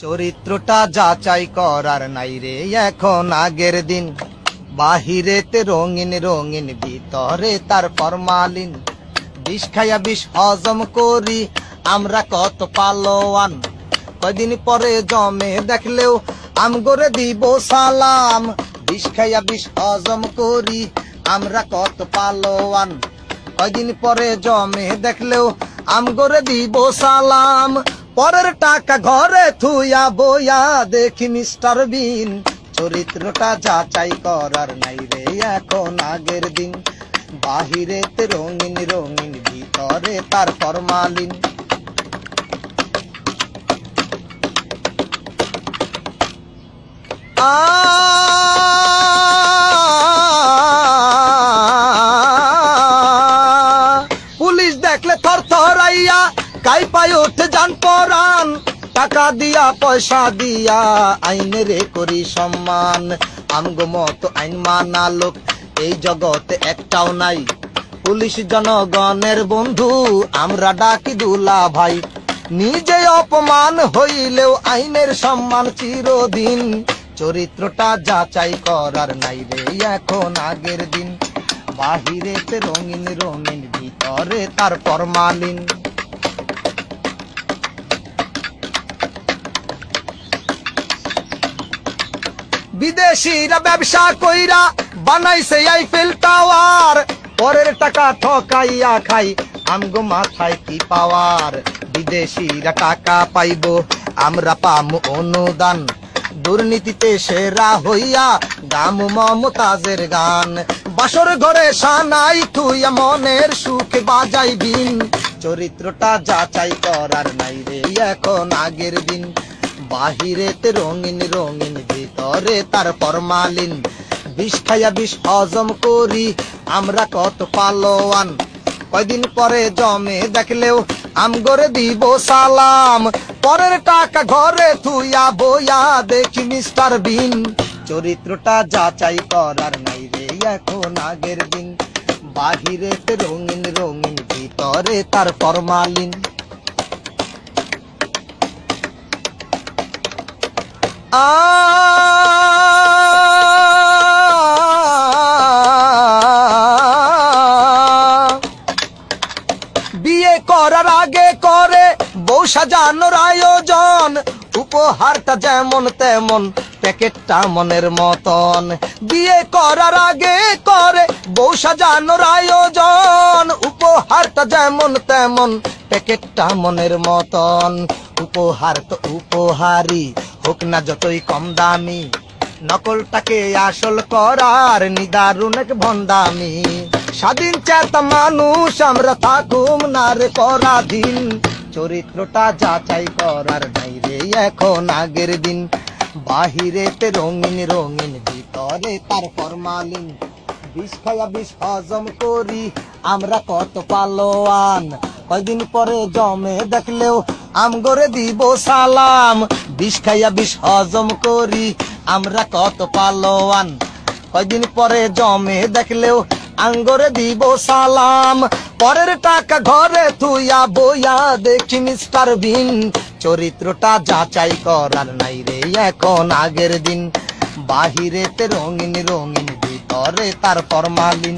চরিত্রটা যাচাই করার নাই রে এখন আগের দিন। বাহিরেতে রঙিন রঙিন, ভিতরে তার ফরমালিন। বিষ খাইয়া বিষ হজম করি আমরা কত পালোয়ান। কয়দিন পরে জমে দেখলেও আমগরে দিব সালাম। বিষ খাইয়া বিষ হজম করি আমরা কত পালোয়ান। কয়দিন পরে জমে দেখলেও আমগরে দিব সালাম। পরের টাকা ঘরে থুইয়া বইয়া দেখি মিস্টার বিন। চরিত্রটা যাচাই করার নাই রে এখন আগের দিন। বাহিরেতে রঙিন রঙিন, ভিতরে তার ফরমালিন। পুলিশ দেখলে থর থরাইয়া কাই পায় ওঠে যান পরান। টাকা দিয়া পয়সা দিয়া আইনেরে করি সম্মান। আমগো মতো আইন মানা লোক এই জগতে একটাও নাই। পুলিশ জনগণের বন্ধু, আমরা ডাকি দুলা ভাই। নিজে অপমান হইলেও আইনের সম্মান চিরদিন। চরিত্রটা যাচাই করার নাই রে এখন আগের দিন। বাহিরেতে রঙিন রঙিন, ভিতরে তার ফরমালিন। বিদেশিরা ব্যবসা কইরা বানাইছে আইফেল টাওয়ার। পরের টাকা ঠকাইয়া খাই আমগো মাথায় কি পাওয়ার। বিদেশিরা টাকা পাইব আমরা পাম অনুদান। দুর্নীতিতে সেরা হইয়া গাম মমতাজের গান। বাসর ঘরে সানাই থুইয়া মনের সুখে বাজাই বিন। চরিত্রটা যাচাই করার নাই রে এখন আগের দিন। বাহিরেতে রঙিন রঙিন, ভিতরে তার ফরমালিন। বিষ খাইয়া বিষ হজম করি আমরা কত পালোয়ান। কয়দিন পরে জমে দেখলেও আমগরে দিব সালাম। পরের টাকা ঘরে থুইয়া বইয়া দেখি মিস্টার বিন। চরিত্রটা যাচাই করার নাই রে এখন আগের দিন। বাহিরেতে রঙিন রঙিন, ভিতরে তার ফরমালিন। বিয়ে করার আগে করে বউ সাজানোর আয়োজন। উপহারটা যেমন তেমন, প্যাকেটটা মনের মতন। বিয়ে করার আগে করে বউ সাজানোর আয়োজন। উপহারটা যেমন তেমন, প্যাকেটটা মনের মতন। উপহার তো উপহারই হোক না যতই কম দামি। নকলটাকে আসল করার নিদারুণ এক ভন্ডামি। স্বাধীন চেতা মানুষ আমরা থাকুম না রে পরাধীন। চরিত্রটা যাচাই করার নাই রে এখন আগের দিন। বাহিরেতে রঙিন রঙিন, ভিতরে তার ফরমালিন। বিষ খাইয়া বিষ হজম করি আমরা কত পালোয়ান। কয়দিন পরে জমে দেখলেও আমগরে দিব সালাম। বিষ খাইয়া বিষ হজম করি আমরা কত পালোয়ান। কয়দিন পরে জমে দেখলেও আঙ্গরে দিব সালাম। পরের টাকা ঘরে থুইয়া বইয়া দেখি মিস্টার বিন। চরিত্রটা যাচাই করার নাই রে এখন আগের দিন। বাহিরেতে রঙিন রঙিন, ভিতরে তার ফরমালিন।